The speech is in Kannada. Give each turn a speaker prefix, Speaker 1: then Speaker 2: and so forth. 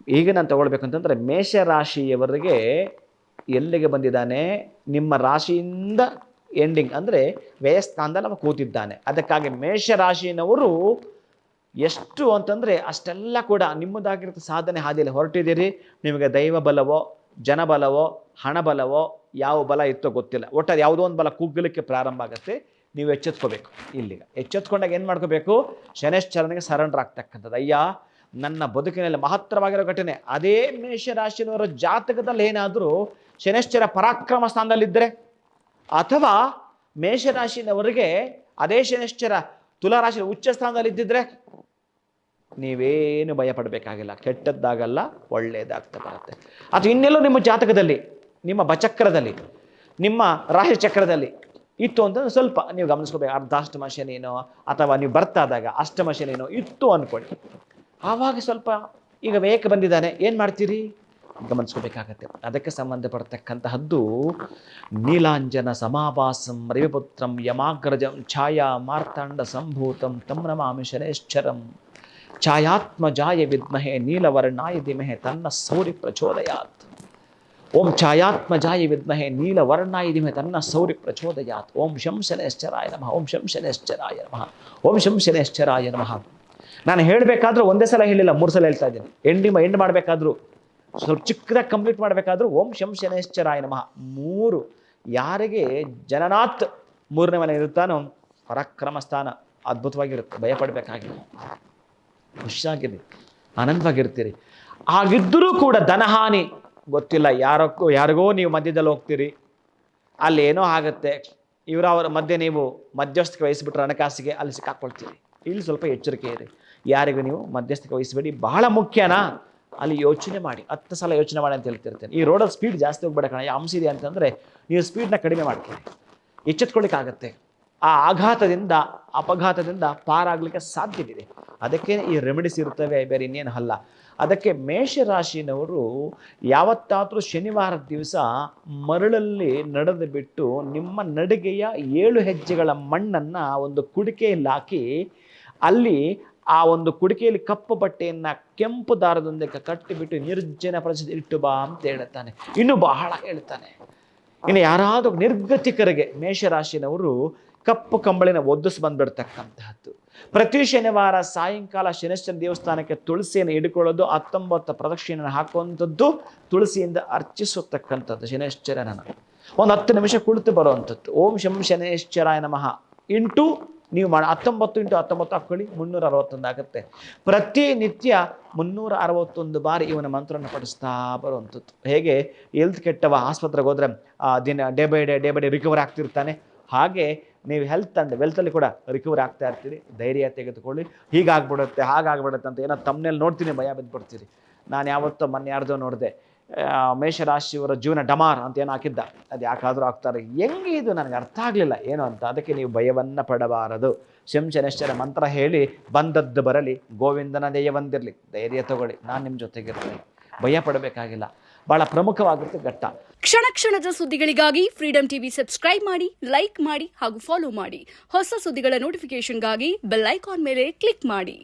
Speaker 1: ಈಗ ನಾನು ತಗೊಳ್ಬೇಕಂತಂದರೆ ಮೇಷರಾಶಿಯವರಿಗೆ ಎಲ್ಲಿಗೆ ಬಂದಿದ್ದಾನೆ, ನಿಮ್ಮ ರಾಶಿಯಿಂದ ಎಂಡಿಂಗ್ ಅಂದರೆ ವ್ಯಯಸ್ಥಾನದಲ್ಲಿ ಅವ ಕೂತಿದ್ದಾನೆ. ಅದಕ್ಕಾಗಿ ಮೇಷರಾಶಿನವರು ಎಷ್ಟು ಅಂತಂದರೆ ಅಷ್ಟೆಲ್ಲ ಕೂಡ ನಿಮ್ಮದಾಗಿರುತ್ತೆ ಸಾಧನೆ ಹಾದಿಯಲ್ಲಿ ಹೊರಟಿದ್ದೀರಿ. ನಿಮಗೆ ದೈವ ಬಲವೋ ಜನಬಲವೋ ಹಣಬಲವೋ ಯಾವ ಬಲ ಇತ್ತೋ ಗೊತ್ತಿಲ್ಲ, ಒಟ್ಟಾರೆ ಯಾವುದೋ ಒಂದು ಬಲ ಕುಗ್ಗಲಿಕ್ಕೆ ಪ್ರಾರಂಭ ಆಗುತ್ತೆ. ನೀವು ಎಚ್ಚೆತ್ಕೋಬೇಕು. ಇಲ್ಲಿಗ ಎಚ್ಚೆತ್ಕೊಂಡಾಗ ಏನು ಮಾಡ್ಕೋಬೇಕು, ಶನೈಶ್ಚರನಿಗೆ ಸರೆಂಡರ್ ಆಗ್ತಕ್ಕಂಥದ್ದು. ಅಯ್ಯ, ನನ್ನ ಬದುಕಿನಲ್ಲಿ ಮಹತ್ತರವಾಗಿರೋ ಘಟನೆ. ಅದೇ ಮೇಷರಾಶಿನವರ ಜಾತಕದಲ್ಲಿ ಏನಾದರೂ ಶನೈಶ್ಚರ ಪರಾಕ್ರಮ ಸ್ಥಾನದಲ್ಲಿದ್ದರೆ, ಅಥವಾ ಮೇಷರಾಶಿನವರಿಗೆ ಅದೇ ಶನೈಶ್ಚರ ತುಲಾರಾಶಿ ಉಚ್ಚ ಸ್ಥಾನದಲ್ಲಿ ಇದ್ದಿದ್ರೆ ನೀವೇನು ಭಯ ಪಡಬೇಕಾಗಿಲ್ಲ. ಕೆಟ್ಟದ್ದಾಗಲ್ಲ, ಒಳ್ಳೆಯದಾಗ್ತಾ ಬರುತ್ತೆ. ಅಥವಾ ಇನ್ನೆಲ್ಲೋ ನಿಮ್ಮ ಜಾತಕದಲ್ಲಿ, ನಿಮ್ಮ ಬಚಕ್ರದಲ್ಲಿ, ನಿಮ್ಮ ರಾಶಿ ಚಕ್ರದಲ್ಲಿ ಇತ್ತು ಅಂತಂದ್ರೆ ಸ್ವಲ್ಪ ನೀವು ಗಮನಿಸ್ಕೋಬೇಕು. ಅರ್ಧಾಷ್ಟಮ ಶನಿನೋ ಅಥವಾ ನೀವು ಬರ್ತಾದಾಗ ಅಷ್ಟಮ ಶನಿನೋ ಇತ್ತು ಅಂದ್ಕೊಳ್ಳಿ. ಆವಾಗ ಸ್ವಲ್ಪ ಈಗ ವೇಕ ಬಂದಿದ್ದಾನೆ, ಏನು ಮಾಡ್ತೀರಿ ಗಮನಿಸ್ಕೋಬೇಕಾಗತ್ತೆ. ಅದಕ್ಕೆ ಸಂಬಂಧಪಡ್ತಕ್ಕಂತಹದ್ದು ನೀಲಾಂಜನ ಸಮಾಭಾಸಂ ರವಿಪುತ್ರಂ ಯಮಾಗ್ರಜಂ ಛಾಯಾ ಮಾರ್ತಾಂಡ ಸಂಭೂತಂ ತಂ ನಮಾಮಿ ಶನೈಶ್ಚರಂ ಛಾಯಾತ್ಮಜಾಯ ವಿದ್ಮಹೆ ನೀಲವರ್ಣಾಯ ಧಿಮಹೆ ತನ್ನ ಸೌರಿ ಪ್ರಚೋದಯಾತ್. ಓಂ ಛಾಯಾತ್ಮಜಾಯ ವಿದ್ಮಹೆ ನೀಲವರ್ಣಾಯ ಧಿಮಹೆ ತನ್ನ ಸೌರಿ ಪ್ರಚೋದಯಾತ್. ಓಂ ಶಂ ಶನೈಶ್ಚರಾಯ ನಮಃ, ಓಂ ಶಂ ಶನೈಶ್ಚರಾಯ ನಮಃ, ಓಂ ಶಂ ಶನೈಶ್ಚರಾಯ ನಮಃ. ನಾನು ಹೇಳಬೇಕಾದ್ರೂ ಒಂದೇ ಸಲ ಹೇಳಿಲ್ಲ, 3 ಸಲ ಹೇಳ್ತಾ ಇದ್ದೀನಿ. ಎಂಡ್ ಮಾಡಬೇಕಾದ್ರೂ ಸ್ವಲ್ಪ ಚಿಕ್ಕದಾಗಿ ಕಂಪ್ಲೀಟ್ ಮಾಡಬೇಕಾದ್ರೂ ಓಂ ಶಂ ಶನೈಶ್ಚರಾಯ ನಮಃ 3. ಯಾರಿಗೆ ಜನನಾಥ್ 3ನೇ ಮನೆ ಇರುತ್ತಾನೋ ಪರಾಕ್ರಮ ಸ್ಥಾನ ಅದ್ಭುತವಾಗಿರುತ್ತೆ. ಭಯಪಡಬೇಕಾಗಿಲ್ಲ, ಖುಷಿಯಾಗಿರಿ, ಆನಂದವಾಗಿರ್ತೀರಿ. ಆಗಿದ್ದರೂ ಕೂಡ ಧನಹಾನಿ ಗೊತ್ತಿಲ್ಲ, ಯಾರಿಗೋ ನೀವು ಮಧ್ಯದಲ್ಲಿ ಹೋಗ್ತೀರಿ, ಅಲ್ಲಿ ಏನೋ ಆಗುತ್ತೆ, ಅವರ ಮಧ್ಯೆ ನೀವು ಮಧ್ಯಸ್ಥಿಕೆ ವಹಿಸಿಬಿಟ್ರೆ ಹಣಕಾಸಿಗೆ ಅಲ್ಲಿ ಸಿಕ್ಕಾಕೊಳ್ತೀರಿ. ಇಲ್ಲಿ ಸ್ವಲ್ಪ ಎಚ್ಚರಿಕೆ ಇರಿ. ಯಾರಿಗೂ ನೀವು ಮಧ್ಯಸ್ಥಿಕೆ ವಹಿಸಬೇಡಿ. ಬಹಳ ಮುಖ್ಯನಾ, ಅಲ್ಲಿ ಯೋಚನೆ ಮಾಡಿ, 10 ಸಲ ಯೋಚನೆ ಮಾಡಿ ಅಂತ ಹೇಳ್ತಿರ್ತೇನೆ. ಈ ರೋಡಲ್ಲಿ ಸ್ಪೀಡ್ ಜಾಸ್ತಿ ಹೋಗ್ಬೇಡ ಕಣ, ಅಂಶ ಇದೆ ಅಂತಂದರೆ ನೀವು ಸ್ಪೀಡ್ನ ಕಡಿಮೆ ಮಾಡ್ಕೊಳ್ಳಿ, ಎಚ್ಚೆತ್ಕೊಳ್ಳಿಕ್ಕಾಗತ್ತೆ. ಆ ಆಘಾತದಿಂದ ಅಪಘಾತದಿಂದ ಪಾರಾಗಲಿಕ್ಕೆ ಸಾಧ್ಯವಿದೆ. ಅದಕ್ಕೆ ಈ ರೆಮಿಡೀಸ್ ಇರ್ತವೆ, ಬೇರೆ ಇನ್ನೇನು ಅಲ್ಲ. ಅದಕ್ಕೆ ಮೇಷರಾಶಿನವರು ಯಾವತ್ತಾದರೂ ಶನಿವಾರದ ದಿವಸ ಮರಳಲ್ಲಿ ನಡೆದು ಬಿಟ್ಟು ನಿಮ್ಮ ನಡಿಗೆಯ 7 ಹೆಜ್ಜೆಗಳ ಮಣ್ಣನ್ನು ಒಂದು ಕುಡಿಕೆಯಲ್ಲಿ ಹಾಕಿ, ಅಲ್ಲಿ ಆ ಒಂದು ಕುಡಿಕೆಯಲ್ಲಿ ಕಪ್ಪು ಬಟ್ಟೆಯನ್ನು ಕೆಂಪು ದಾರದೊಂದಿಗೆ ಕಟ್ಟಿಬಿಟ್ಟು ನಿರ್ಜನ ಪ್ರದೇಶದಲ್ಲಿ ಇಟ್ಟು ಬಾ ಅಂತ ಹೇಳ್ತಾನೆ. ಇನ್ನು ಬಹಳ ಹೇಳ್ತಾನೆ. ಇನ್ನು ಯಾರಾದರೂ ನಿರ್ಗತಿಕರಿಗೆ ಮೇಷರಾಶಿನವರು ಕಪ್ಪು ಕಂಬಳಿನ ಒದ್ದಿಸಿ ಬಂದ್ಬಿಡ್ತಕ್ಕಂತಹದ್ದು. ಪ್ರತಿ ಶನಿವಾರ ಸಾಯಂಕಾಲ ಶನೈಶ್ಚರ ದೇವಸ್ಥಾನಕ್ಕೆ ತುಳಸಿಯನ್ನು ಹಿಡ್ಕೊಳ್ಳೋದು, 19 ಪ್ರದಕ್ಷಿಣೆಯನ್ನು ಹಾಕುವಂಥದ್ದು, ತುಳಸಿಯಿಂದ ಅರ್ಚಿಸತಕ್ಕಂಥದ್ದು ಶನೈಶ್ಚರನನ್ನು. ಒಂದು 10 ನಿಮಿಷ ಕುಳಿತು ಬರುವಂಥದ್ದು. ಓಂ ಶಂ ಶನೈಶ್ಚರಾಯ ನಮಃ ಇಂಟು ನೀವು ಮಾಡಿ 19 × 19 ಹಾಕ್ಕೊಳ್ಳಿ, 361 ಆಗುತ್ತೆ. ಪ್ರತಿನಿತ್ಯ 361 ಬಾರಿ ಇವನ ಮಂತ್ರವನ್ನು ಪಡಿಸ್ತಾ ಬರುವಂಥದ್ದು. ಹೇಗೆ ಹೆಲ್ತ್ ಕೆಟ್ಟವ ಆಸ್ಪತ್ರೆಗೆ ಹೋದರೆ ಡೇ ಬೈ ಡೇ ರಿಕವರ್ ಆಗ್ತಿರ್ತಾನೆ, ಹಾಗೆ ನೀವು ಹೆಲ್ತ್ ಆ್ಯಂಡ್ ವೆಲ್ತಲ್ಲಿ ಕೂಡ ರಿಕವರ್ ಆಗ್ತಾ ಇರ್ತೀರಿ. ಧೈರ್ಯ ತೆಗೆದುಕೊಳ್ಳಿ. ಹೀಗಾಗ್ಬಿಡುತ್ತೆ ಹಾಗಾಗ್ಬಿಡುತ್ತೆ ಅಂತ ಏನೋ ತಮ್ಮನೇಲಿ ನೋಡ್ತೀನಿ ಭಯ ಬಿದ್ದುಬಿಡ್ತೀರಿ. ನಾನು ಯಾವತ್ತೋ ಮೊನ್ನೆ ಯಾರ್ದೋ ನೋಡಿದೆ, ಮೇಷರಾಶಿಯವರ ಜೀವನ ಡಮಾರ್ ಅಂತ ಏನೋ ಹಾಕಿದ್ದ. ಅದು ಯಾಕಾದರೂ ಆಗ್ತಾರೆ, ಹೆಂಗೆ ಇದು ನನಗೆ ಅರ್ಥ ಆಗಲಿಲ್ಲ ಏನು ಅಂತ. ಅದಕ್ಕೆ ನೀವು ಭಯವನ್ನು ಪಡಬಾರದು. ಶಂ ಶನೈಶ್ಚರ ಮಂತ್ರ ಹೇಳಿ ಬಂದದ್ದು ಬರಲಿ, ಗೋವಿಂದನ ದಯವಂದಿರಲಿ, ಧೈರ್ಯ ತಗೊಳ್ಳಿ, ನಾನು ನಿಮ್ಮ ಜೊತೆಗಿರ್ತೀನಿ, ಭಯ ಪಡಬೇಕಾಗಿಲ್ಲ. ಬಹಳ ಪ್ರಮುಖವಾಗಿರುತ್ತೆ ಘಟ್ಟ.
Speaker 2: ಕ್ಷಣ ಕ್ಷಣದ ಸುದ್ದಿಗಳಿಗಾಗಿ ಫ್ರೀಡಂ ಟಿವಿ ಸಬ್ಸ್ಕ್ರೈಬ್ ಮಾಡಿ, ಲೈಕ್ ಮಾಡಿ ಹಾಗೂ ಫಾಲೋ ಮಾಡಿ. ಹೊಸ ಸುದ್ದಿಗಳ ನೋಟಿಫಿಕೇಶನ್ಗಾಗಿ ಬೆಲ್ ಐಕಾನ್ ಮೇಲೆ ಕ್ಲಿಕ್ ಮಾಡಿ.